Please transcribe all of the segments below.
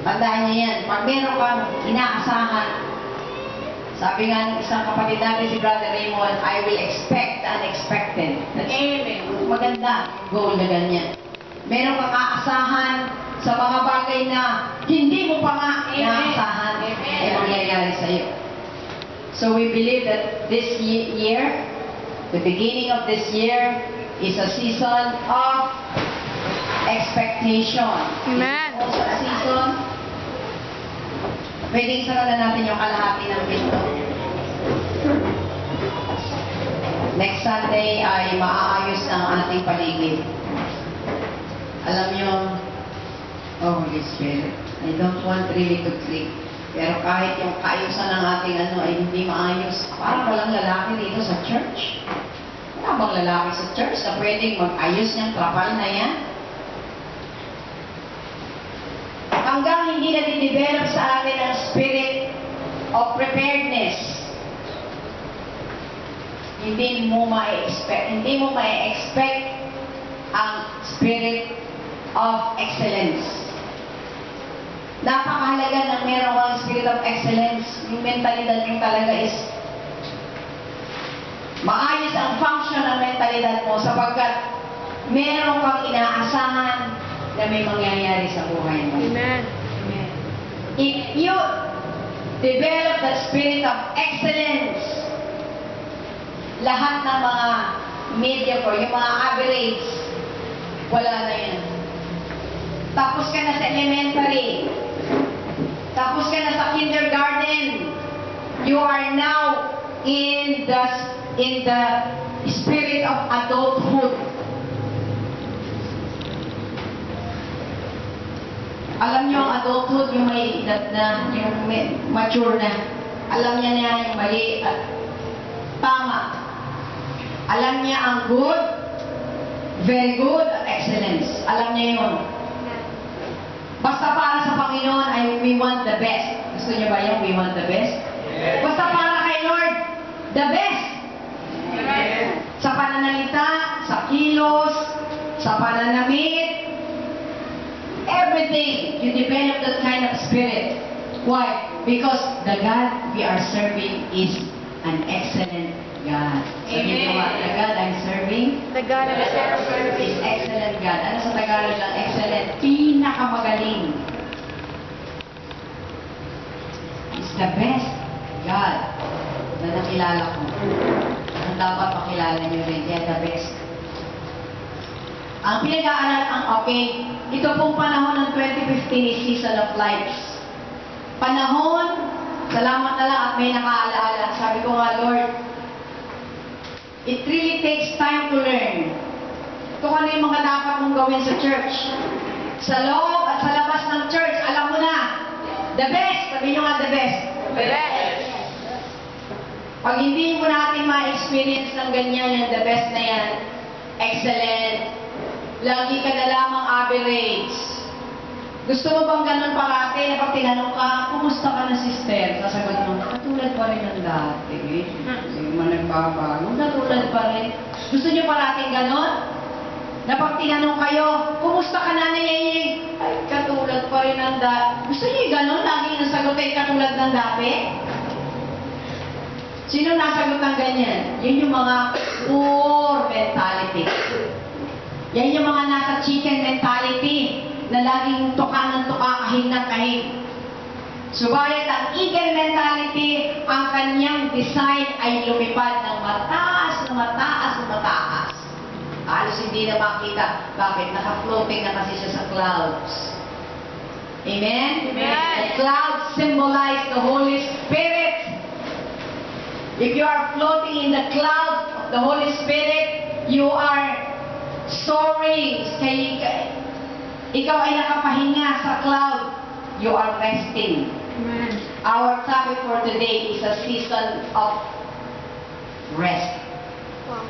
Tandaan niyo yan. Pag meron kang inaasahan, sabi nga ng isang kapatid natin si Brother Raymond, I will expect the unexpected. That's maganda. Goal na ganyan. Meron kang aasahan sa mga bagay na hindi mo pa nga inaasahan ay mangyayari sa iyo. So we believe that this year, the beginning of this year, is a season of expectation. Amen. It's also a season. Pwedeng sarap na natin yung kalahati ng pinto. Next Sunday ay maaayos ng ating paligid. Alam nyo, oh Holy Spirit, I don't want really to click. Pero kahit yung kaayusan ng ating ay hindi maayos, parang walang lalaki dito sa church. Wala bang lalaki sa church na pwedeng mag-ayos niyang trapal na yan? Hanggang hindi na-develop sa atin ang spirit of preparedness, hindi mo ma-expect ang spirit of excellence. Napakahalaga na meron ang spirit of excellence. Yung mentalidad mo talaga is maayos ang function ng mentalidad mo sapagkat meron kang inaasahan na may mangyayari sa buhay mo. Amen. Amen. If you develop the spirit of excellence, lahat ng mga mediocre, yung mga average, wala na yan. Tapos ka na sa elementary, tapos ka na sa kindergarten, you are now in the spirit of adulthood. Alam niyo ang adulthood, yung may edad na, yung may mature na. Alam niya na yung mali at tama. Alam niya ang good, very good, at excellence. Alam niya yun. Basta para sa Panginoon ay we want the best. Gusto niyo ba yung we want the best? Yes. Basta para kay Lord, the best. Amen. Sa pananalita, sa kilos, sa pananamit, everything, you develop that kind of spirit. Why? Because the God we are serving is an excellent God. Sabihin mo, the God I'm serving The God of is excellent God. Ano sa Tagalog lang? Excellent. Pinakamagaling. Is the best God na nakilala ko. Ang dapat makilala niyo rin. Kaya the best. Ang pinag-aaral, ito pong panahon ng 2015 is Season of Lights. Panahon, salamat na lang at may nakaalaala. Sabi ko nga, Lord, it really takes time to learn. Kung ano yung mga dapat mong gawin sa church. Sa loob at sa labas ng church, alam mo na, the best. Sabi nyo nga, the best. The best. Pag hindi mo natin ma-experience ng ganyan, yung the best na yan, excellent, lagi ka na lamang average. Gusto mo bang ganun parati na pag tinanong ka, kumusta ka na sister? Sasagot mo, katulad pa rin ng dati. Hindi man nagbabago, katulad pa rin. Gusto niyo parating ganun? Na pag tinanong kayo, kumusta ka na nangyaying? Ay, katulad pa rin ng dati. Gusto niyo ganun? Lagi yung sagot ay katulad ng dati? Sino nasagot ng ganyan? Yun yung mga poor mentality. Yan yung mga nasa chicken mentality na laging tuka ng tuka, kahig ng kahig. Subalit ang eagle mentality, ang kanyang design ay lumipad ng mataas na mataas na mataas. Halos hindi na makita. Bakit? Naka-floating na kasi siya sa clouds. Amen? Amen. The clouds symbolize the Holy Spirit. If you are floating in the cloud of the Holy Spirit, you are soaring. Ikaw ay nakapahinga sa cloud. You are resting. Amen. Our topic for today is a season of rest. Wow.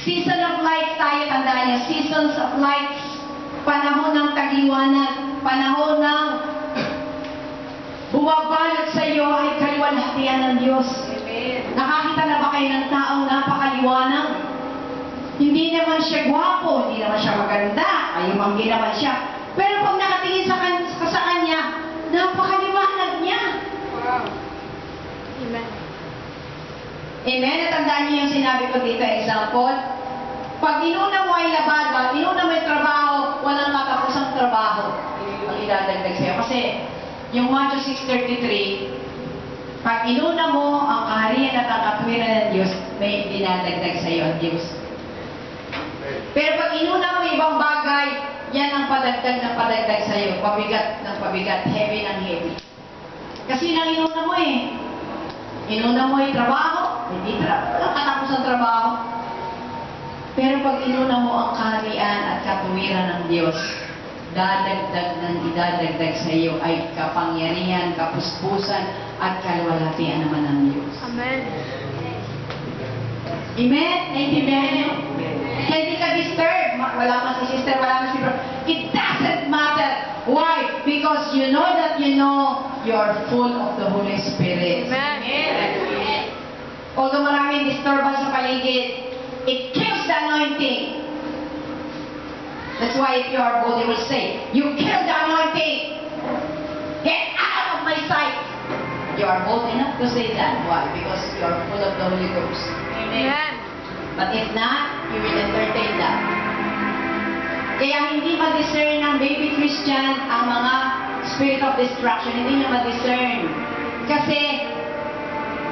Season of lights tayo, tandaan niyo. Seasons of lights. Panahon ng tagliwanag. Panahon ng bumabalot sa iyo ay kaliwalhatian ng Diyos. Amen. Nakakita na ba kayo ng taong napakaliwanag? Hindi naman siya gwapo, hindi naman siya maganda, ayumanggi naman siya. Pero pag nakatingin sa kanya, napakaliwanag niya. Wow. Amen. Amen? Natandaan niyo yung sinabi ko dito, example. Pag inuna mo ay labada, inuna mo yung trabaho, walang matapusang trabaho ang idadagdag sa'yo. Kasi yung Matthew 6:33, pag inuna mo ang kaharian at ang katwiran ng Diyos, may dinadagdag sa'yo ang Diyos. Pero pag inuna mo ibang bagay, yan ang padagdag ng padagdag sa'yo. Pabigat ng pabigat, heavy ng heavy. Kasi nang inuna mo eh. Inuna mo yung trabaho, walang katapos ang trabaho. Pero pag inuna mo ang kaharian at katuwiran ng Diyos, dadagdag ng idadagdag sa iyo ay kapangyarihan, kapuspusan, at kalwalhatian naman ng Diyos. Amen. Amen? Naintindihan niyo? Hindi ka disturb. Wala man si sister, wala man si brother. It doesn't matter. Why? Because you know that you know you are full of the Holy Spirit. Amen. Although maraming disturbance sa paligid, it kills the anointing. That's why if you are bold, you will say, you kill the anointing. Get out of my sight. You are bold enough to say that. Why? Because you are full of the Holy Ghost. Amen. But if not, you will entertain that. Kaya hindi ma-discern ng baby Christian ang mga spirit of destruction. Hindi niya ma-discern. Kasi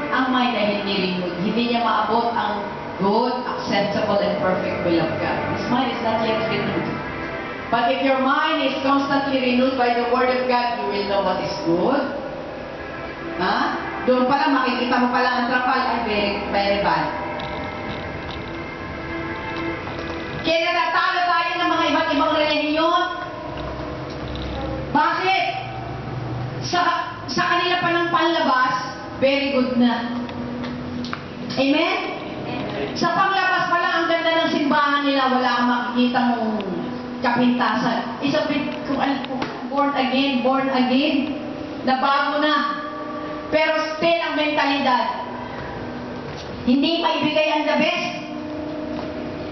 ang mind ay hindi renewed. Hindi niya maabot ang good, acceptable, and perfect will of God. His mind is not yet renewed. But if your mind is constantly renewed by the Word of God, you will know what is good. Ha? Doon pala, makikita mo pala ang trapal ay very, very bad. Kaya natatalo tayo ng mga iba't ibang relihiyon. Bakit? Sa kanila pa ng panlabas, very good na. Amen? Sa panglabas pala, ang ganda ng simbahan nila, wala kang makikita mong kapintasan. Isa kung born again, nabago na. Pero still ang mentalidad, hindi maibigay ang the best.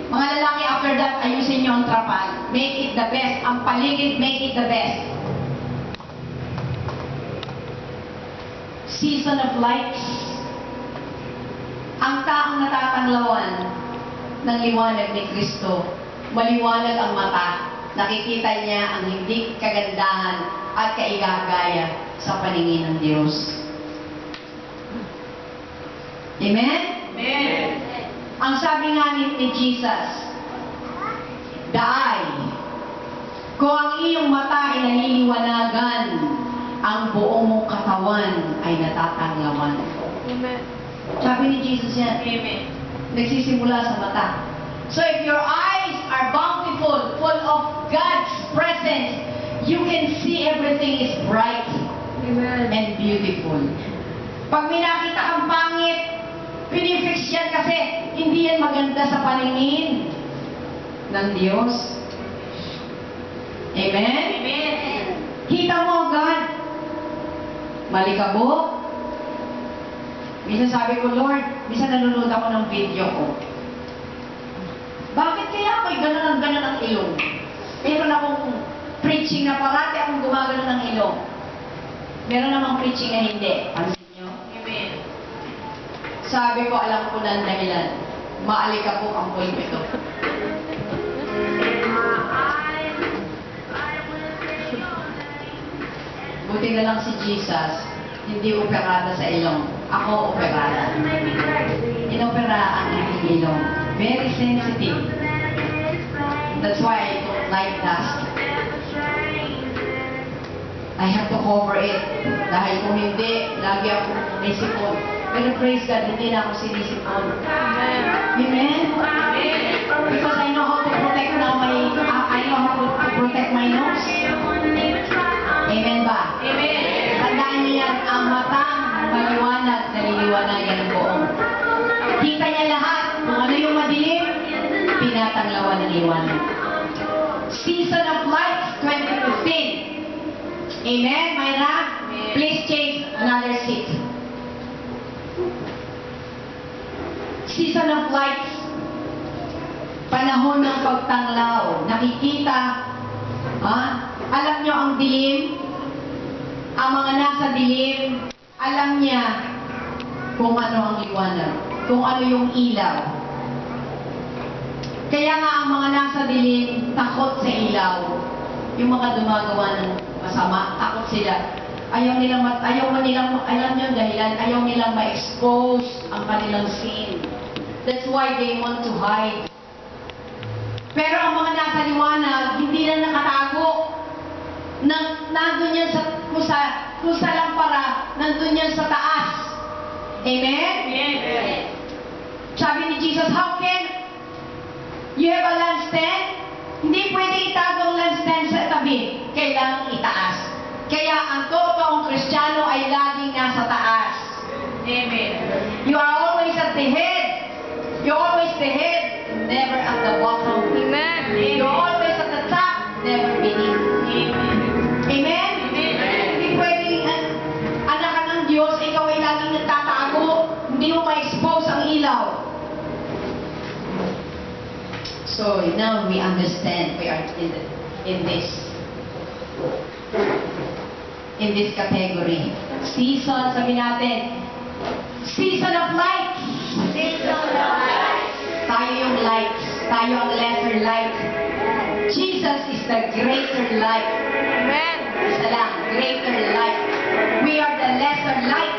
Mga lalaki, after that, ayusin nyo ang trapal. Make it the best. Ang paligid, make it the best. Season of lights. Ang taong natatanglawan ng liwanag ni Kristo, maliwanag ang mata. Nakikita niya ang hindi kagandahan at kaigagaya sa paningin ng Diyos. Amen? Amen. Ang sabi nga ni Jesus, the eye, kung ang iyong mata ay naliliwanagan, ang buong mong katawan ay natatanglawan. Amen. Sabi ni Jesus yan, Amen. nagsisimula sa mata. So if your eyes are bountiful, full of God's presence, you can see everything is bright Amen. and beautiful. Pag may nakita kang pangit, pinifix yan kasi hindi yan maganda sa paningin ng Diyos. Amen? Amen. Kita mo agad. Malikabok. Minsan sabi ko, Lord, minsan nanonood ako ng video ko. Bakit kaya ako'y gano'n ang ilong? Meron akong preaching na parati akong gumagano ng ilong. Meron namang preaching na hindi. Pansin nyo? Amen. Sabi ko, alam ko na ang dahilan. Maalikabok ang pulpito. Buti na lang si Jesus, hindi operada sa ilong. Ako operada. Inopera ang aking ilong. Very sensitive. That's why I don't like dust. I have to cover it. Dahil kung hindi, lagi ako may sipon. Pero praise God, hindi na ako sinisipon. Amen. Amen? Amen. Because I know how to protect now I know how to protect my nose. Amen ba? Amen. Tandaan niyo yan, ang matang maliwanag, naliliwanagan ng buong. Kita niya lahat, kung ano yung madilim, pinatanglawan ng liwanag. Season of Lights 2015. Amen, Myra? Amen. Please change another seat. Season of Lights. Panahon ng pagtanglaw. Nakikita, alam nyo ang dilim, ang mga nasa dilim, alam niya kung ano ang liwanag, kung ano yung ilaw. Kaya nga ang mga nasa dilim, takot sa ilaw. Yung mga gumagawa ng masama, takot sila. Ayaw mo nilang, alam nyo ang dahilan, ayaw nilang ma-expose ang kanilang sin. That's why they want to hide. Pero ang mga nasa liwanag, hindi na nakatago. Nandun yan kung sa lampara, nandun yan sa taas. Amen? Amen. Sabi ni Jesus, how can you have a lampstand? Hindi pwede itago ang lampstand sa tabi. Kailangang itaas. Kaya ang totoong Kristiyano ay laging nasa taas. Amen. You are always at the head. You're always the head, never at the bottom. Amen. You're always at the top, never beneath. Amen? Hindi pwedeng anak ka ng Diyos, ikaw ay laging nagtatago, hindi mo ma-expose ang ilaw. So now we understand we are in this category. Season, sabi natin, season of light. Tayo yung light. Tayo ang lesser light. Jesus is the greater light. Amen. Isa lang, greater light. We are the lesser light.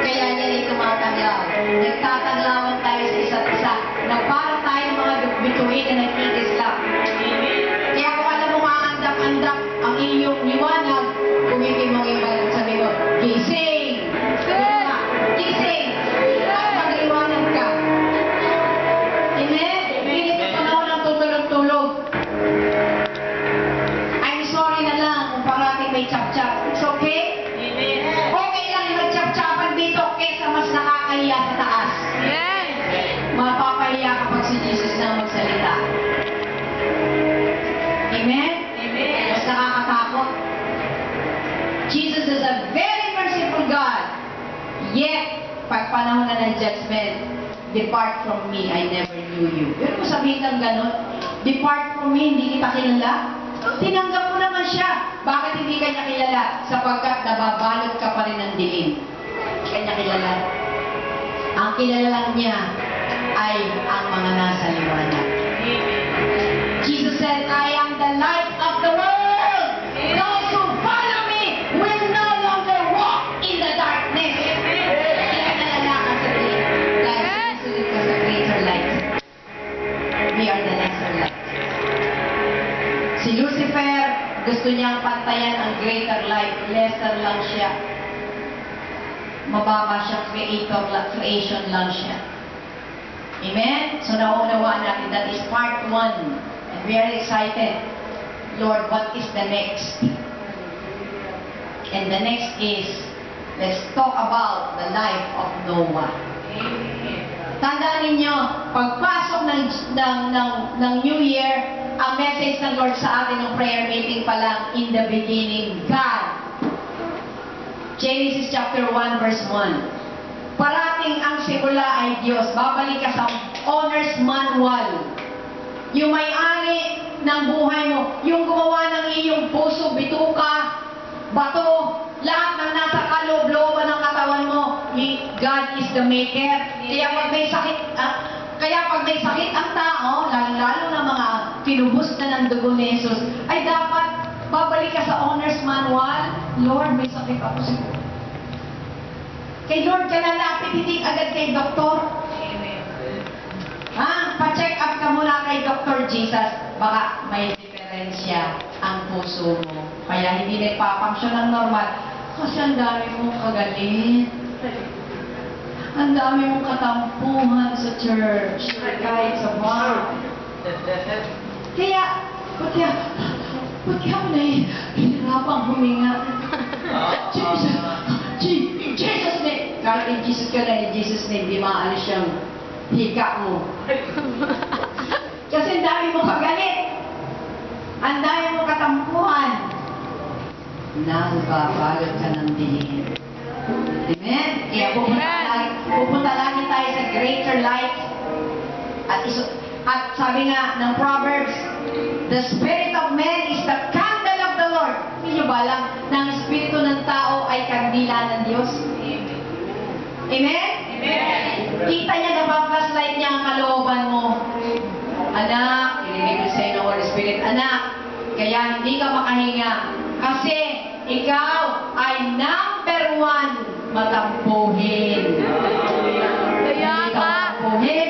Kaya yan ay tumatanglaw. Nagtatanglawan tayo sa isa't isa. Na para tayo mga bituin na nagkikislap. Kaya kung alam mo maandap-andap ang iyong liwanag, kumiti mo yung sabi mo, gising! Gising! At magliwanag ka. Amen? Hindi ka panahon ng tutulog-tulog. I'm sorry na lang kung parating may chap-chap. It's okay? Okay lang yung mag-chap-chapan dito kesa mas nakakahiya sa taas. Amen. Mapapahiya kapag si Jesus na magsalita. Amen? Mas nakakatakot. Jesus is a very merciful God. Yet, pag panahon na ng judgment, depart from me, I never knew you. Pero kung sabihin kang gano'n, depart from me, hindi kita kilala. Tinanggap mo naman siya. Bakit hindi kanya kilala? Sapagkat nababalot ka pa rin ng dilim. Kanya kilala. Ang kilala lang niya ay ang mga nasa liwanag. Jesus said, I am the light of the world. Those who follow me will no longer walk in the darkness. Kaya nalala ka sa dilim. Dahil susunod ka sa greater light. We are the lesser light. Si Lucifer, gusto niyang pantayan ang greater light. Lesser lang siya. Mababa siya, creation lang siya. Amen? So naunawaan natin that is part 1. And we are excited. Lord, what is the next? And the next is, let's talk about the life of Noah. Tandaan ninyo, pagpasok ng New Year, ang message ng Lord sa atin ng prayer meeting pa lang, in the beginning, God. Genesis chapter 1 verse 1. Parating ang simula ay Diyos. Babalik ka sa owner's manual. Yung may-ari ng buhay mo, yung gumawa ng iyong puso, bituka, bato, lahat ng nasa kaloob-looban ng katawan mo, God is the maker. Kaya pag may sakit ang tao, lalo na mga kinubos na ng dugo ni Jesus, ay dapat babalik ka sa owner's manual. Lord, may sakit ako siguro. Kay Lord ka lalapit, hindi agad kay doktor. Pa-check up ka muna kay Dr. Jesus. Baka may diferensya ang puso mo. Kaya hindi nagpapangsyon ng normal. Kasi ang dami mong kagalit. Ang dami mong katampuhan sa church. Kahit sa bar. Kaya, ba't kaya mo nahihirapang huminga? Jesus name! Kahit in Jesus ka na, in Jesus name, di maalis yung hika mo. Kasi ang dami mo kagalit. Ang dami mo katampuhan. Nagbabalot ka ng dilim. Amen? Kaya pupunta lagi tayo sa greater light. At At sabi nga ng Proverbs, the spirit of man is the candle of the Lord. Hindi nyo ba alam na ang espiritu ng tao ay kandila ng Diyos? Amen? Amen. Kita niya na ba-flashlight niya ang kalooban mo. Anak, ilibig ko sa'yo ng Holy Spirit. Anak, kaya hindi ka makahinga. Kasi ikaw ay number 1 matampuhin. Kaya Hindi ka ka. matampuhin.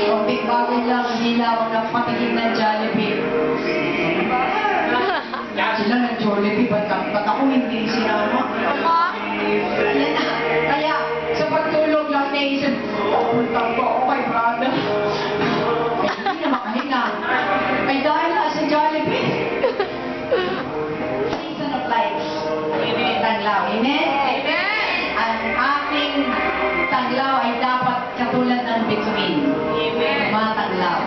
Konting bagay lang, hilaw ng patigil ng Jollibee. Sila ng Jollibee, ba't ako hindi sinama? Kaya, sa pagtulog lang naisip, punta ko ako kay brother. Ay, hindi na makahinga. Ay, dahil na sa Jollibee. Season of life. Amen. Taglaw. Amen? Amen. Ang ating taglaw ay dapat katulad ng bituin. Amen. Mga taglaw.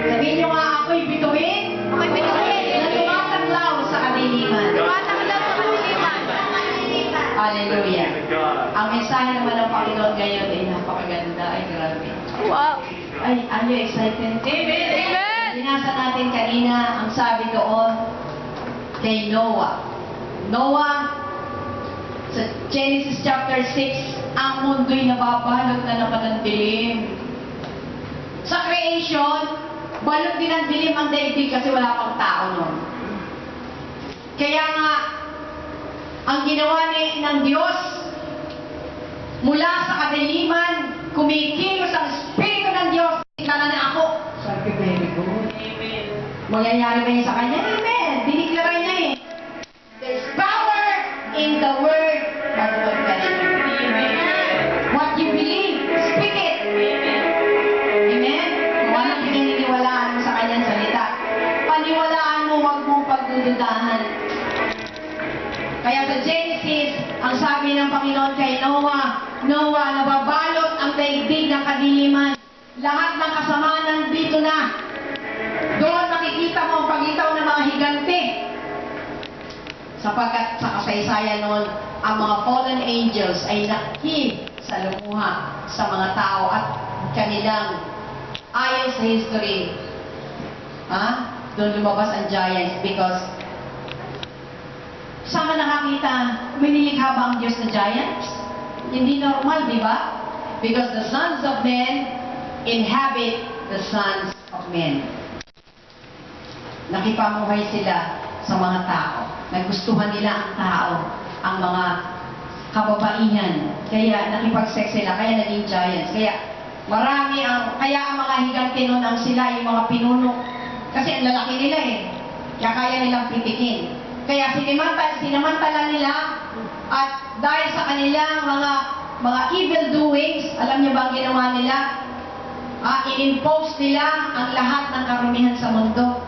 Sabihin nyo nga ako'y bituin. Ako'y bituin. Na tumataglaw sa kadiliman. Tumatanglaw sa kadiliman. Hallelujah. Ang mensahe naman ng Panginoon ngayon ay napakaganda. Ay, grabe. Wow. Ay, are you excited? Amen. Amen. Binasa natin kanina ang sabi doon kay Noah. Noah, sa Genesis chapter 6, ang mundo'y nababalot na naman ng dilim. Sa creation, balot din ng dilim ang daigdig kasi wala pang tao noon. Kaya nga, ang ginawa ng Diyos, mula sa kadiliman, kumikilos ang Espiritu ng Diyos, tingnan na ako. Sabi ko, very good. Amen. Mangyayari ba yun sa kanya? Amen. Diniklara niya eh. There's power in the word of God. Amen. What you believe, speak it. Amen? Kung anong pinaniniwalaan mo sa kanyang salita, paniwalaan mo, huwag mong pagdududahan. Kaya sa Genesis, ang sabi ng Panginoon kay Noah, Noah, nababalot ang daigdig ng kadiliman. Lahat ng kasamaan nandito na. Doon makikita mo ang pagitaw ng mga higante. Sapagkat sa kasaysayan noon, ang mga fallen angels ay nakisalumuha sa mga tao at kanilang ayon sa history. Doon lumabas ang giants because saan ka nakakita? May nilikha ba ang Diyos na giants? Hindi normal, di ba? Because the sons of men inhabit the sons of men. Nakipamuhay sila sa mga tao. Nagustuhan nila ang tao, ang mga kababaihan. Kaya nakipag-sex sila, kaya naging giants. Kaya kaya ang mga higante noon ang sila, yung mga pinuno. Kasi ang lalaki nila eh. Kaya kaya nilang pitikin. Kaya sinamantala nila at dahil sa kanilang mga evil doings, alam niyo ba ang ginawa nila? In-impose nila ang lahat ng karumihan sa mundo.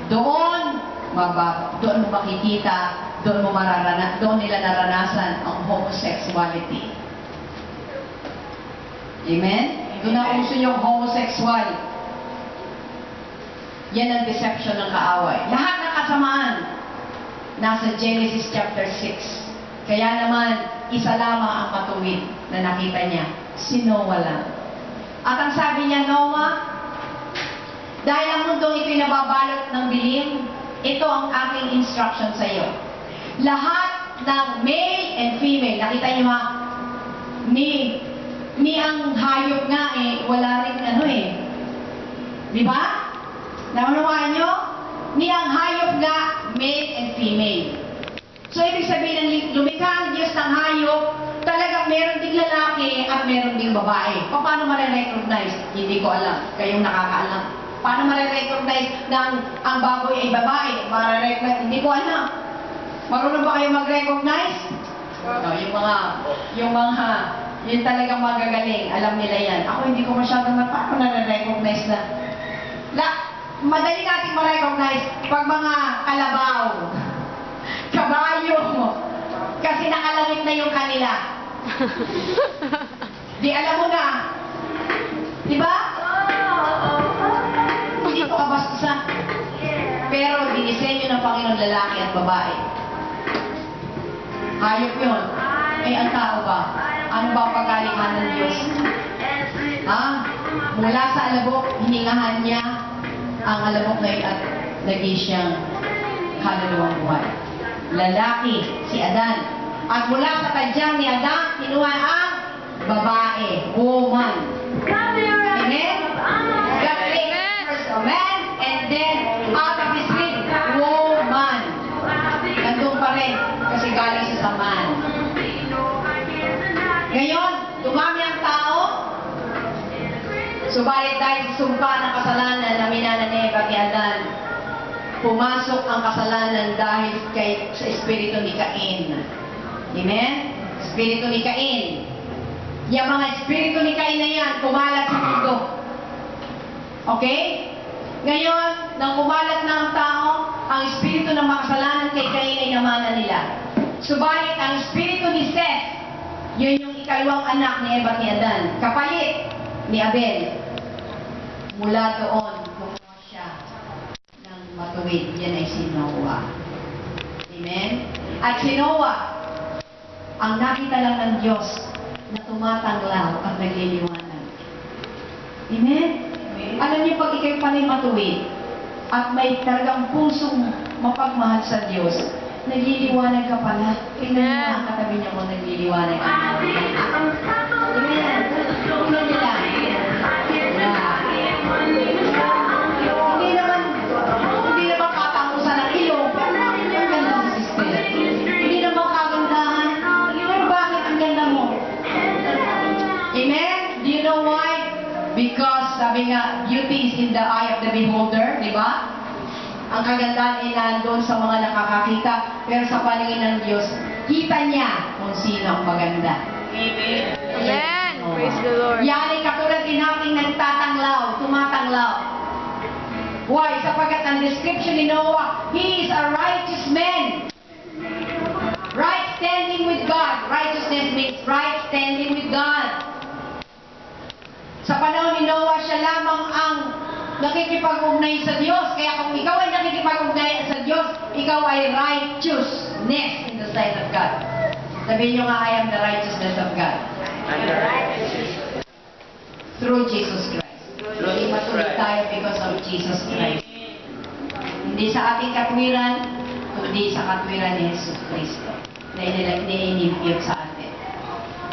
Doon mo makikita, doon nila naranasan ang homosexuality. Amen? Doon na uso yung homosexual. Yan ang deception ng kaaway. Lahat ng kasamaan nasa Genesis chapter 6. Kaya naman, isa lamang ang matuwid na nakita niya, si Noah lang. At ang sabi niya, Noah, dahil ang mundong ito'y nababalot ng dilim, ito ang aking instruction sa iyo. Lahat ng male and female, nakita niyo ha, ni ang hayop nga wala rin di ba? Naunawaan niyo? Ni ang hayop nga, male and female. So, ibig sabihin ng lumikha ang Diyos ng hayop, talagang meron ding lalaki at meron ding babae. Paano ma-recognize? Hindi ko alam. Kayong nakakaalam. Paano ma-recognize na ang baboy ay babae? Ma-recognize? Hindi ko alam. Marunong ba kayo mag-recognize? Yung talagang magagaling. Alam nila yan. Ako hindi ko masyadong paano na-recognize na. Madali natin ma-recognize pag mga kalabaw, kabayo, kasi nakalamit na yung kanila. Di alam mo na. Di ba? Hindi ko kabastusan. Pero dinisenyo ng Panginoon lalaki at babae. Hayop yun. Ang tao ba? Ano ba ang pagkalikhan ng Diyos? Mula sa alabok, hiningahan niya ang alabok na yun at naging siyang kaluluwang buhay. Lalaki, si Adan. At mula sa tadyang ni Adan, kinuha ang babae, woman. Amen? God created first a man, and then out of his rib, woman. Nandun pa rin, kasi galing siya sa man. Ngayon, dumami ang tao, subalit dahil sa sumpa ng kasalanan na minana ni Eva ni Adan, pumasok ang kasalanan dahil sa espiritu ni Cain. Amen? Espiritu ni Cain. Yung mga espiritu ni Cain na yan, kumalat sa mundo. Okay? Ngayon, nang kumalat na ang tao, ang espiritu ng makasalanan kay Cain ay namana nila. Subalit, ang espiritu ni Seth, yun yung ikalawang anak ni Eva ni Adan, kapalit ni Abel. Mula doon, kumuha siya ng matuwid. Yan ay si Noah. Amen? At si Noah, ang nakita lang ng Diyos na tumatanglaw at nagliliwanag. Amen? Alam niyo, pag ikay panay matuwid at may talagang pusong mapagmahal sa Diyos, nagliliwanag ka pala. Tingnan niyo ang katabi niya mo, nagliliwanag ka. Amen? Tingnan niyo lang. Hindi naman katangusan ng ilong, pero ang ganda sa sister. Hindi naman kagandahan, pero bakit ang ganda mo? Amen? Do you know why? Because, sabi nga, beauty is in the eye of the beholder, di ba? Ang kagandahan ay nandun sa mga nakakakita, pero sa paningin ng Diyos, kita niya kung sino ang maganda. Amen. Amen. Praise the Lord. Yan ay katulad din natin nagtatanglaw, tumatanglaw. Why? Sapagkat ang description ni Noah, he is a righteous man. Right standing with God. Righteousness means right standing with God. Sa panahon ni Noah, siya lamang ang nakikipag-ugnay sa Diyos. Kaya kung ikaw ay nakikipag-ugnay sa Diyos, ikaw ay righteousness in the sight of God. Sabihin nyo nga, I am the righteousness of God. Through Jesus Christ. Hindi matuloy tayo because of Jesus Christ. Hindi sa ating katwiran, kundi sa katwiran ni Jesus Cristo na iniimpute sa atin.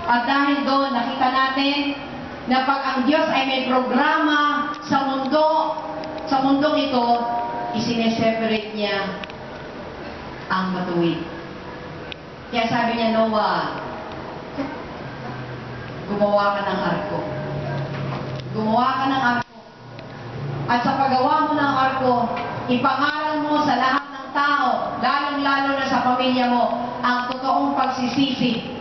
At dahil doon, nakita natin na pag ang Diyos ay may programa sa mundong ito, isineseparate niya ang matuwid. Kaya sabi niya, Noah, gumawa ka ng arko. Gumawa ka ng arko. At sa paggawa mo ng arko, ipangaral mo sa lahat ng tao, lalong-lalo na sa pamilya mo, ang totoong pagsisisi.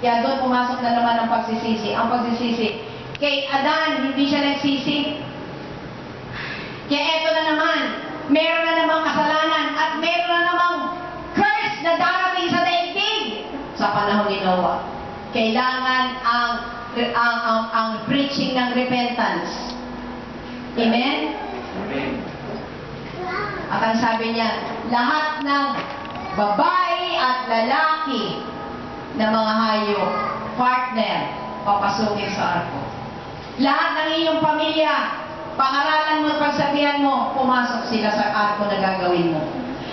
Kaya doon pumasok na naman ang pagsisisi. Ang pagsisisi. Kay Adan, hindi siya nagsisi. Kaya eto na naman, meron na namang kasalanan at meron na namang curse na darating sa daigdig sa panahon ni Noah. Kailangan ang preaching ng repentance. Amen? At ang sabi niya, lahat ng babae at lalaki na mga hayop, partner, papasukin sa arko. Lahat ng iyong pamilya, pangaralan mo at pagsabihan mo, pumasok sila sa arko na gagawin mo.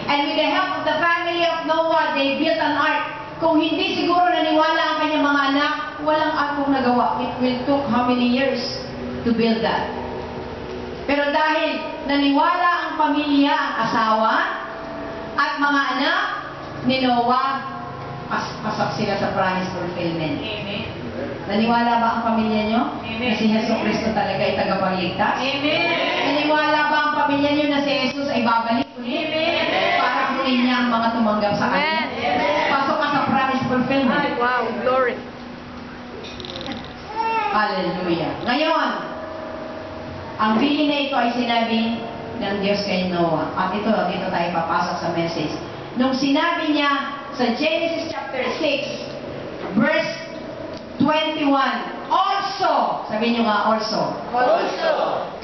And with the help of the family of Noah, they built an ark. Kung hindi siguro naniwala ang kanyang mga anak, walang arkong nagawa. It will took how many years to build that? Pero dahil naniwala ang pamilya, ang asawa, at mga anak ni Noah, pasok sila sa promise fulfillment. Amen. Naniwala ba ang pamilya nyo? Amen. Na si Jesu Cristo talaga ay tagapagligtas? Amen. Naniwala ba ang pamilya nyo na si Jesus ay babalik ulit? Amen. Para kunin niya ang mga tumanggap sa Kanya? Amen. Pasok ka sa promise fulfillment. Wow, glory. Hallelujah. Ngayon, ang bilin na ito ay sinabi ng Diyos kay Noah. At dito tayo papasok sa message. Nung sinabi niya sa Genesis chapter 6, verse 21, also, sabihin niyo nga also,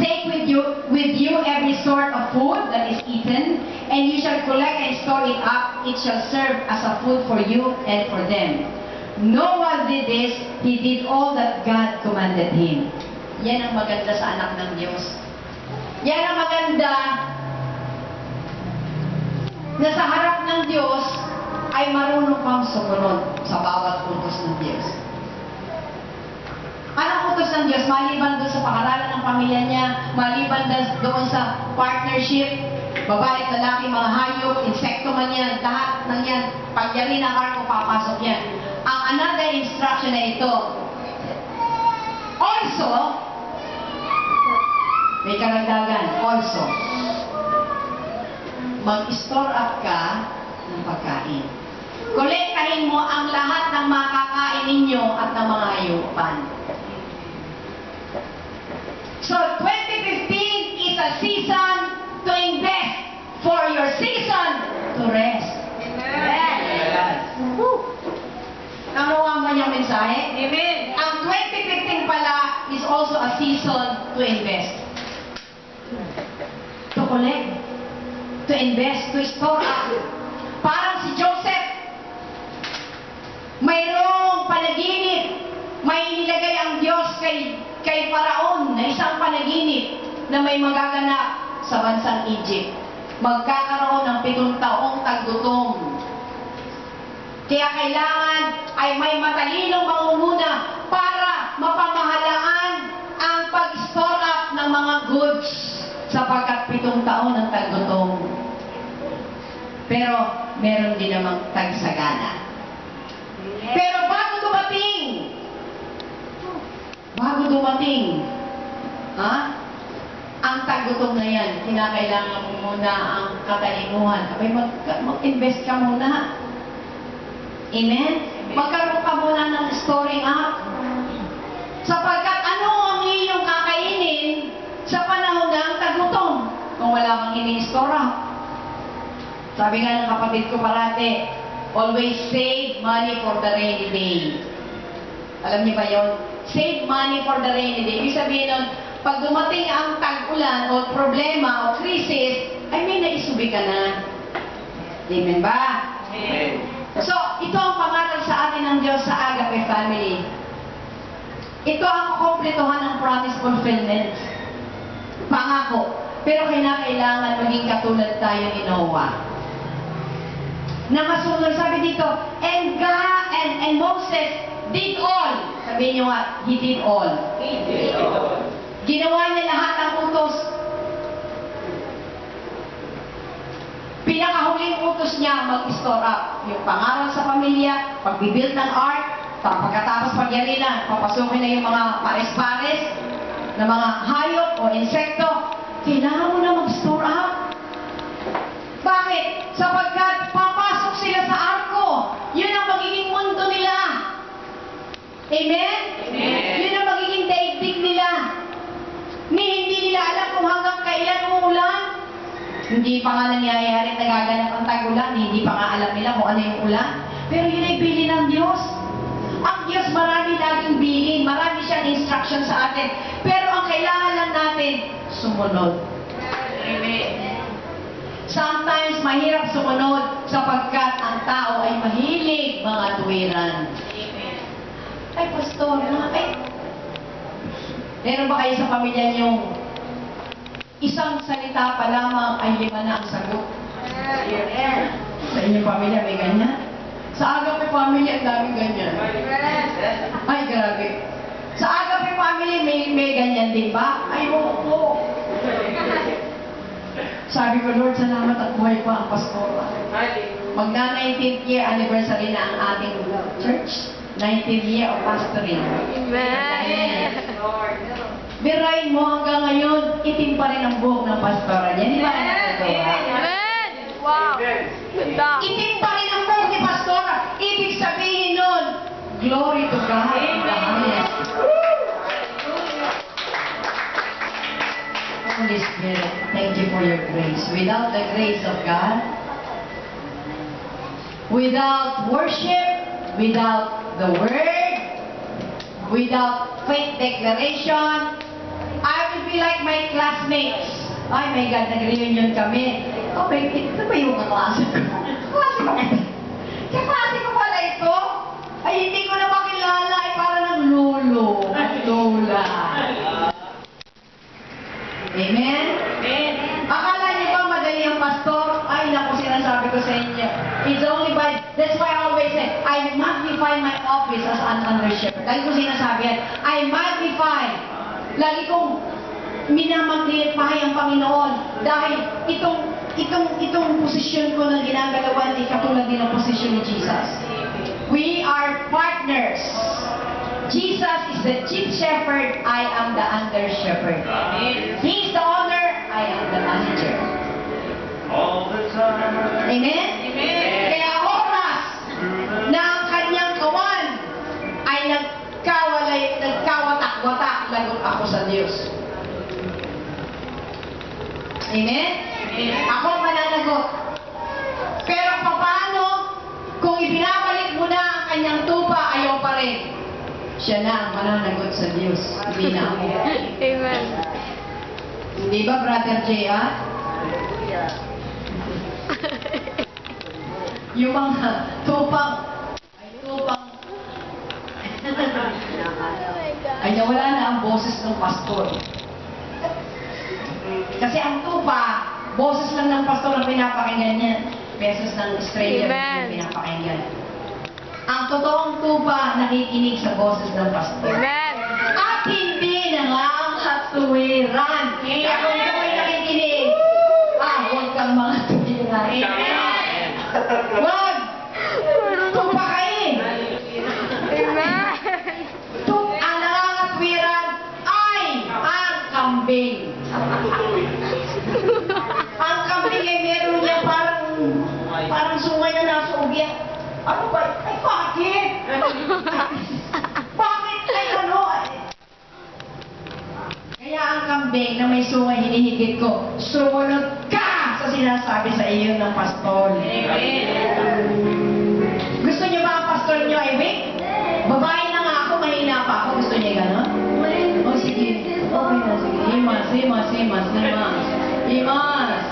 take with you every sort of food that is eaten, and you shall collect and store it up. It shall serve as a food for you and for them. Noah did this. He did all that God commanded him. Yan ang maganda sa anak ng Diyos. Yan ang maganda na sa harap ng Diyos ay marunong kang sumunod sa bawat utos ng Diyos. Anong utos ng Diyos? Maliban doon sa pakaralan ng pamilya niya, maliban doon sa partnership, babae, lalaki, mga hayop, insekto man yan, lahat ng yan, pagyari ng arko, papasok yan. Ang another instruction na ito, also, may karagdagan, also, mag-store up ka ng pagkain. Kolektahin mo ang lahat ng makakain ninyo at ng mga hayupan. So, 2015 is a season to invest for your season to rest. Amen. Nakuha mo niyang mensahe? Amen. Ang 2015 pala is also a season to invest. To collect. To invest. To store up. Parang si Joseph, mayroong panaginip. May nilagay ang Diyos kay Paraon na isang panaginip na may magaganap sa bansang Egypt. Magkakaroon ng 7 taong taggutom. Kaya kailangan ay may matalinong mangunguna para mapamahalaan ang pag-store up ng mga goods sapagkat 7 taon ang taggutom. Pero meron din namang tagsagana. Pero bago dumating, ang taggutom na yan, kinakailangan mo muna ang katalinuhan. Abay, mag-invest ka muna. Amen? Magkaroon ka muna ng storing up. Sapagkat ano ang iyong kakainin sa panahon ng taggutom kung wala kang ini-store up? Sabi nga ng kapatid ko parati, always save money for the rainy day. Alam niyo ba yun? Save money for the rainy day. Ibig sabihin nun, pag dumating ang tag-ulan o problema o krisis, ay may naisubi ka na. Amen ba? Amen. So, ito ang pangaral sa atin ng Diyos sa Agape Family. Ito ang kukumplituhan ng promise fulfillment. Pangako. Pero kailangan maging katulad tayo ni Noah. Na masunod, sabi dito, and God and Moses did all. Sabihin nyo nga, he did all. Ginawa niya lahat ng utos. Pinakahuling utos niya mag-store up. Yung pangaral sa pamilya, pagbibuild ng ark, pagkatapos pagyari na, papasukin na yung mga pares-pares na mga hayop o insekto. Kailangan mo na mag-store up. Bakit? Sapagkat papasok sila sa arko. Yun ang magiging mundo nila. Amen? Amen. Yun ang magiging daigdig nila. Hindi nila alam kung hanggang kailan uulan. Hindi pa nga nangyayari at nagaganap ang tag-ulan. Hindi pa nga alam nila kung ano yung ulan. Pero yun ay bili ng Diyos. Ang Diyos marami laging bilin. Marami siyang instruction sa atin. Pero ang kailangan lang natin, sumunod. Amen. Sometimes mahirap sumunod sapagkat ang tao ay mahilig mga tuwiran. Ay, pastor, meron ba kayo sa pamilya niyong isang salita pa lamang ay 5 na ang sagot? Sa inyong pamilya may ganyan? Sa Agape Family, ang daming ganyan. Ay, grabe. Sa Agape Family, may ganyan din ba? Ay, oo. Sabi ko, Lord, salamat at buhay pa ang pastora. Magna-19th year anniversary na ang ating church. 19th year of pastoring. Amen. Birain mo hanggang ngayon, itim pa rin ang buhok ng pastora niya. Di ba? Amen. Wow. Ganda. Itim pa rin ang buhok ni pastora. Ibig sabihin nun, glory to God. Amen. Holy Spirit, thank you for your grace. Without the grace of God, without worship, without the Word, without faith declaration, I will be like my classmates. Ay, my God, nag-reunion kami. Oh, ito ba yung kaklase ko? Kaklase ko ito. Kaklase ko pala ito. Ay, hindi ko na makilala. Ay, para ng lolo at lola. It's only by, that's why I always say, I magnify my office as an under shepherd. Lagi ko sinasabi yan, I magnify. Lagi kong minamagnify ang Panginoon dahil itong posisyon ko na ginagalawan ay katulad din ang posisyon ni Jesus. We are partners. Jesus is the chief shepherd, I am the under shepherd. He is the owner, I am the manager. All the time. Amen? Kaya oras na ang kanyang kawan ay nagkawatak-watak, lagot ako sa Diyos. Amen? Ako ang mananagot. Pero paano kung ibinabalik mo na ang kanyang tupa, ayaw pa rin? Siya na ang mananagot sa Diyos. Hindi na ako. Amen. Hindi ba, Brother J, ha? Yung mga tupang, ay nawala na ang boses ng pastor. Kasi ang tupa, boses lang ng pastor ang pinapakinggan niya. Beses ng stranger Amen. ang pinapakinggan. Ang totoong tupa, nakikinig sa boses ng pastor. Amen. At hindi nangangatuwiran. Kaya kung ikaw ay nakikinig, huwag kang mga tuwiran. Wag! Tupain! Amen. Ang nangangatwiran ay ang kambing. Ang kambing ay meron niya parang sungay na nasa ugyan. Ano ba? Ay, bakit? Bakit? Ay, ano? Kaya ang kambing na may sungay hinihigit ko, sumunod ka sa sinasabi sa iyo ng pastor. Gusto niyo ba ang pastor niyo ay weak? Babae na nga ako, mahina pa ako. Gusto niya gano'n? O sige. Okay na, sige. Himas.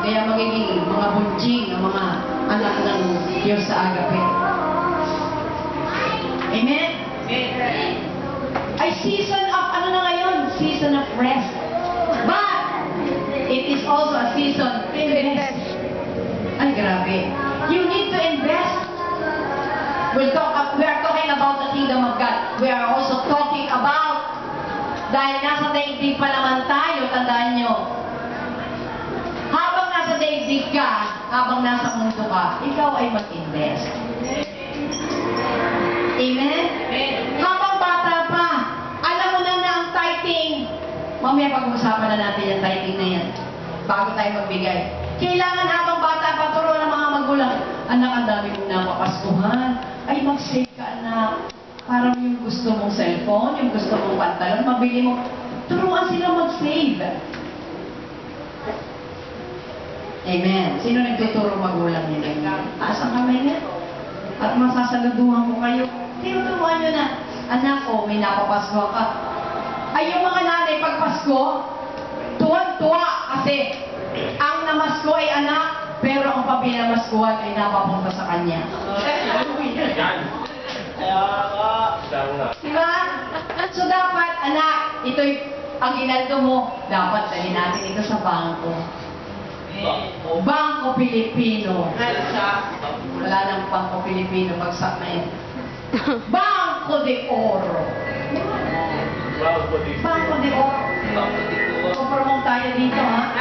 Kaya magiging mga bunjing ang mga anak ng Diyos sa agape. Amen? Ay season of, ano na ngayon? Season of rest. But, it is also a season to invest. Ay, grabe. You need to invest. We are talking about the kingdom of God. We are also talking about, dahil nasa daigdig pa naman tayo, tandaan nyo, habang nasa daigdig ka, habang nasa mundo ka, ikaw ay mag-invest. Amen? Habang bata pa, alam mo na ang tithing. Mamaya pag-usapan na natin yung tithing na yan. Bago tayo magbigay. Kailangan habang bata pa, turo ng mga magulang. Anak, ang dami mong napapaskuhan. Ay, mag-save ka, anak. Parang yung gusto mong cellphone, yung gusto mong pantalon, mabili mo. Turuan sila mag-save. Amen. Sino nagtuturo magulang nila? Taas ang kamay niya. At masasaluduhan ko kayo. Tinuturuan nyo na, anak ko, may napapasko ka. Ay, yung mga nanay, pag Pasko, tuwan-tuwa kasi ang namasko ay anak, pero ang pabinamaskuhan ay napapunta sa kanya. Diba? So dapat, anak, ito'y ang inaldo mo, dapat dalhin natin ito sa bangko. Bangko Pilipino. Wala nang Bangko Pilipino, bagsak na yun. Bangko de Oro. Bangko de Oro. Promote tayo dito, ha?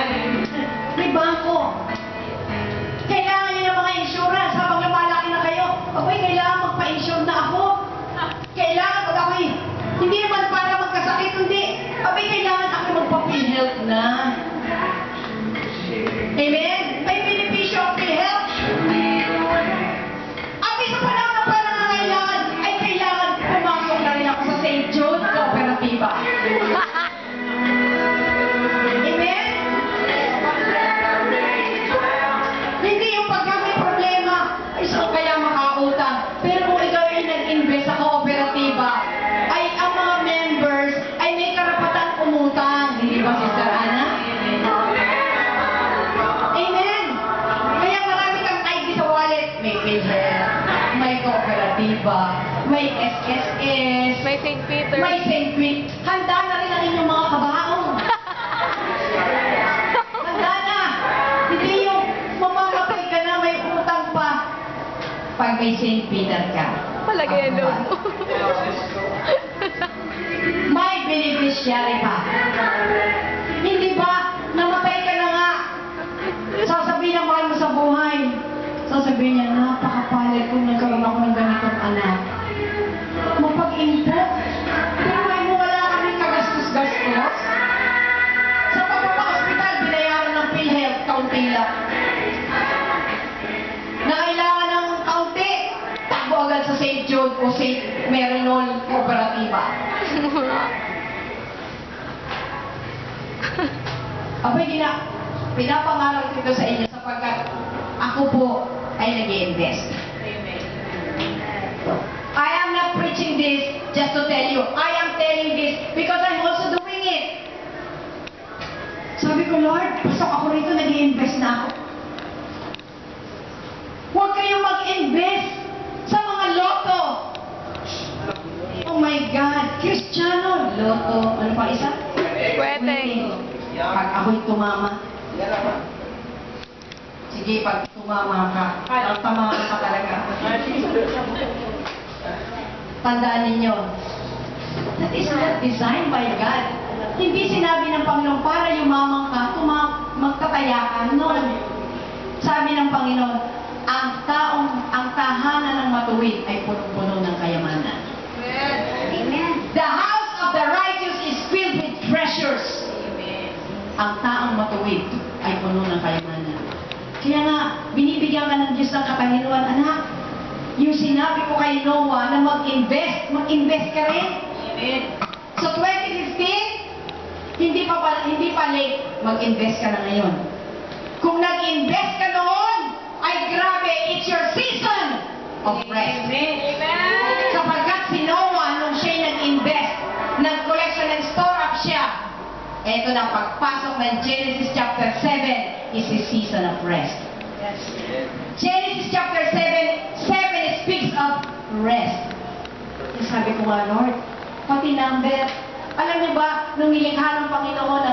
May bangko. Kailangan niyo ng mga insurance habang lumalaki na kayo. Ako'y kailangan magpa-insure na ako. Kailangan pag ako'y, hindi naman para magkasakit, hindi. Ako'y kailangan ako magpa-PhilHealth na. Amen? May benepisyo ang PhilHealth. At isa pa lang na pangangailangan ay kailangan pumasok na rin ako sa St. Jude Cooperativa. Amen? Hindi yung pagka may problema, ay saan kaya makautang. Pero kung ikaw ay nag-invest sa kooperatiba, ay ang mga members ay may karapatan umutang. Hindi ba, Sister Ana? Amen? Kaya marami kang ID sa wallet. May PhilHealth, may kooperatiba, may SSS, May St. Peter. may St. Pete. Handa na rin ang inyong mga kabaong. Handa na. Hindi yung mamamatay ka na may utang pa. pag may St. Peter ka. Palagay ang loob mo. May beneficiary pa. Hindi ba? Namatay ka na nga. Sasabihin ang mahal mo sa buhay. Sasabihin niya, napakapalad kung nagkaroon ako ng ganitong anak. Mapag-input. Pero ay mo wala kaming kagastos-gastos. Sa pagpapa-hospital, binayaran ng PhilHealth, kaunti lang. Na kailangan ng kaunti, takbo agad sa St. Jude o St. Marinol Cooperativa. Abay, pinapangarap ko sa inyo sapagkat ako po ay nag-i-invest. I am not preaching this just to tell you. I am telling this because I'm also doing it. Sabi ko, Lord, pasok ako rito, nag-i-invest na ako. Huwag kayong mag-invest sa mga loto. Oh my God, Cristiano, loto, ano pa isa? Pwede. Pag ako'y tumama. Sige, pag tumama ka, tamahan ka talaga. Tandaan ninyo, that is not designed by God. Hindi sinabi ng Panginoon para yumaman ka, magtataya ka. No. Sabi ng Panginoon, ang tahanan ng matuwid ay punong-puno ng kayamanan. Amen. The house of the righteous is filled with treasures. Ang taong matuwid ay puno ng kayamanan. Kaya nga, binibigyan ka ng Diyos ng katalinuhan, anak. Yung sinabi ko kay Noah na mag-invest ka rin. So 2015, hindi pa late, mag-invest ka na ngayon. Kung nag-invest ka noon, ay grabe, it's your season of rest. Kapagkat si Noah, nung siya'y nag-invest, nag-collection and store up siya, eto na pagpasok ng Genesis chapter 7 is his season of rest. Genesis chapter 7 speaks of rest. Sabi ko nga, Lord, pati number, alam niyo ba, nung nilikha ng Panginoon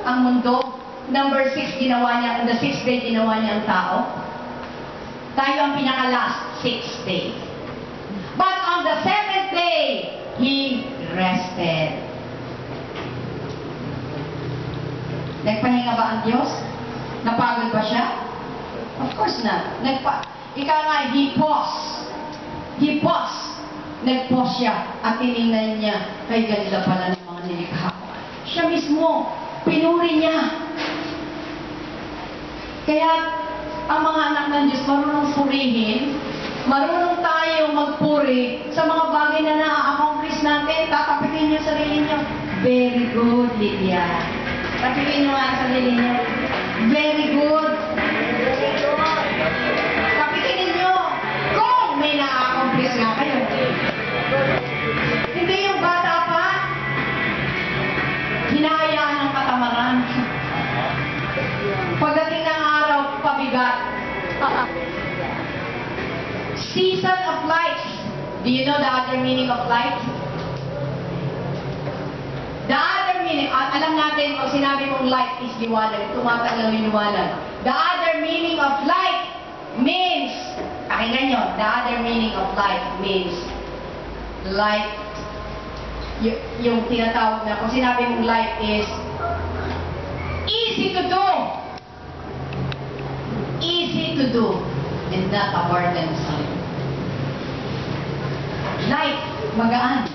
ang mundo, number 6 ginawa niya, on the 6th day ginawa niya ang tao. Tayo ang pinaka-last 6th day. But on the 7th day, He rested. Nagpahinga ba ang Diyos? Napagod ba siya? Of course not. Ika nga, He paused. He paused. Nag-pause siya at tinignan niya, ay ganda pala ng mga nilikha ko. Siya mismo, pinuri niya. Kaya, ang mga anak ng Diyos marunong purihin, marunong tayo magpuri sa mga bagay na na-accomplish natin. Tatapikin niyo sarili niyo. Very good, Lydia. Tapikin niyo nga ang sarili niyo. Very good. Tapikin ninyo kung may na-accomplish nga kayo. Hindi yung bata pa, hinahayaan ng katamaran. Pagdating ng araw, pabigat. Season of light. Do you know the other meaning of light? The other meaning, alam natin, pag sinabi mong light is liwanag, tumataglaw yung liwanag. The other meaning of light means, pakinggan nyo, the other meaning of light means light, yung tinatawag na, kung sinabi mong light is easy to do. Easy to do and not a burdensome. Light, magaan.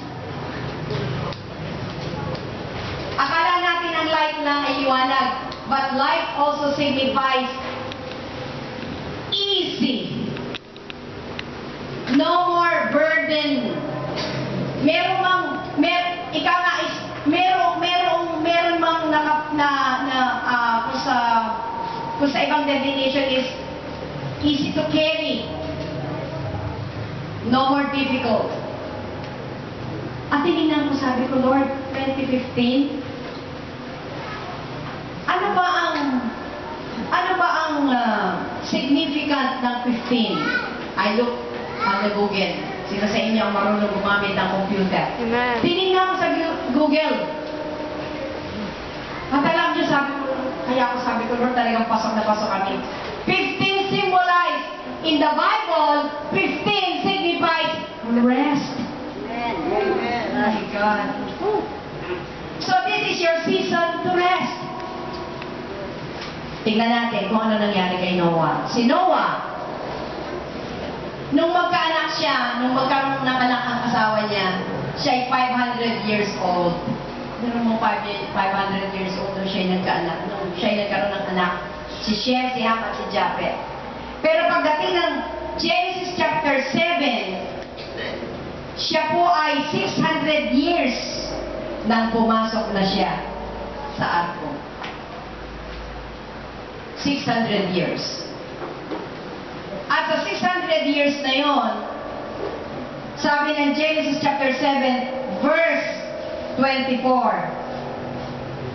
Akala natin ang light lang ay liwanag, but light also signifies easy. No more burden. Meron mang kung sa ibang definition is easy to carry. No more difficult. At tinignan ko, sabi ko, Lord, 2015, ano ba ang significant ng 15? I look on the Google. Sino sa inyo ang marunong gumamit ng computer? Amen. Tinignan ko sa Google. At alam niyo, sabi ko, Lord, talagang pasok na pasok kami. 15 symbolize In the Bible, 15 signifies rest. My God. So this is your season to rest. Tingnan natin kung ano nangyari kay Noah. Si Noah, nung magkaanak siya, nung magkaroon ng anak ang asawa niya, siya ay 500 years old. Meron mo 500 years old nung siya ay nagkaanak, nung siya ay nagkaroon ng anak, si Shem, si Ham, at si Japhet. Pero pagdating ng Genesis chapter 7, siya po ay 600 years nang pumasok na siya sa arko. 600 years. At sa 600 years na yon, sabi ng Genesis chapter 7, verse 24.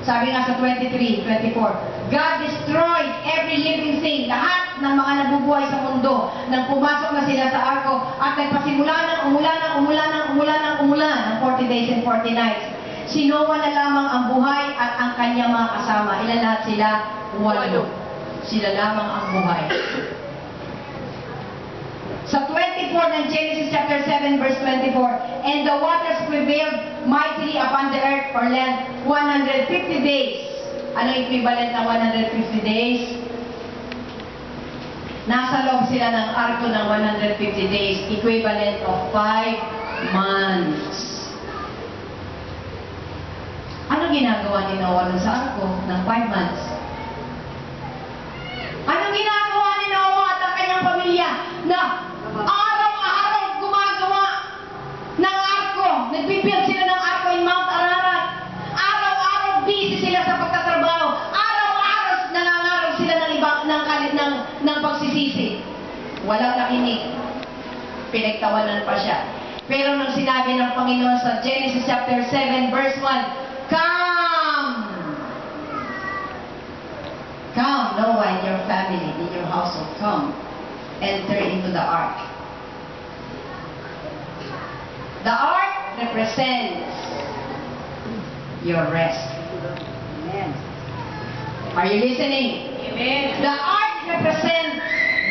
Sabi nga sa 23, 24, God destroyed every living thing, lahat ng mga nabubuhay sa mundo, nang pumasok na sila sa arko, at nagpasimula ng umulan ng 40 days and 40 nights. Si Noah na lamang ang buhay at ang kanyang mga kasama. Ilan lahat sila? 8. Sila lamang ang buhay. Sa 24 ng Genesis chapter 7 verse 24, and the waters prevailed mightily upon the earth or land 150 days. Ano equivalent ng 150 days? Nasa loob sila ng arko ng 150 days, equivalent of 5 months. Ano ginagawa ni Noah sa arko ng 5 months? Anong ginagawa ni Noah at ang kanyang pamilya na araw-araw gumagawa ng arko? Nagpibuild sila ng arko in Mount Ararat. Araw-araw busy sila sa pagtatrabaho. Araw-araw nangangaral sila ng pagsisisi. Walang nakinig. Pinagtawanan pa siya. Pero nang sinabi ng Panginoon sa Genesis chapter 7 verse 1, Come! Come, Noah and your family, in your household, come. Enter into the ark. The ark represents your rest. Amen. Are you listening? Amen. The ark represents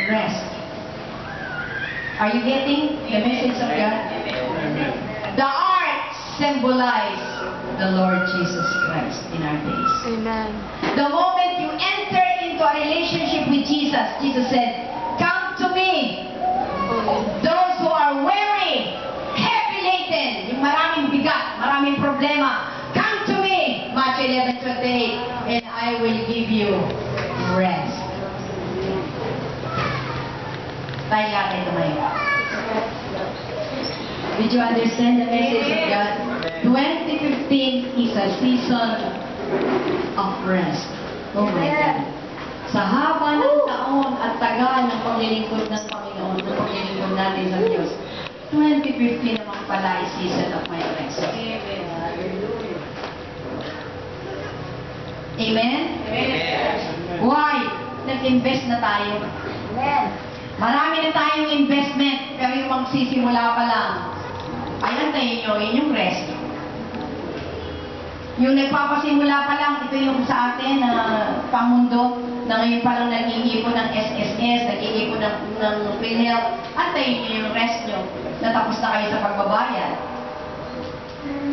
rest. Are you getting the message of God? The ark symbolizes the Lord Jesus Christ in our days. Amen. The moment you enter into a relationship with Jesus, Jesus said, Come to me, those who are weary, heavy laden, yung maraming bigat, maraming problema, come to me, Matthew 11:28, and I will give you rest. Tayo natin tumayo. Did you understand the message of God? 2015 is a season of rest. Oh my God. Sa haba ng taon at tagal ng paglilingkod ng Panginoon, ng paglilingkod natin sa Diyos, 2015 naman pala is season of my rest. Amen? Why? Nag-invest na tayo. Amen. Marami na tayong investment, pero yung magsisimula pa lang, ay antayin nyo, yun yung rest. Yung nagpapasimula pa lang, ito yung sa atin na pamundo, na ngayon pa lang nag-iipon ng SSS, nag-iipon ng PhilHealth, antayin nyo yung rest nyo, na tapos na kayo sa pagbabayad.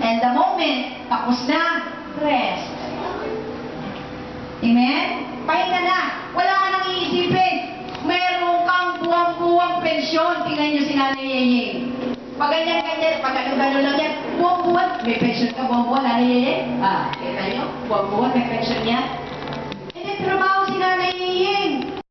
And the moment, tapos na, rest. Amen? Pahinga na, wala ka nang iisipin. Meron kang buwang-buwang pensyon. Tingnan nyo si Nanay Yeyeng. Pag ganyan-ganyan, pag ano-gano lang yan, buwang-buwan. May pensyon ka, buwang-buwan, Nanay Yeyeng. Kita nyo? Buwang-buwan, may pensyon niya. Eh, may trabaho si Nanay Yeyeng.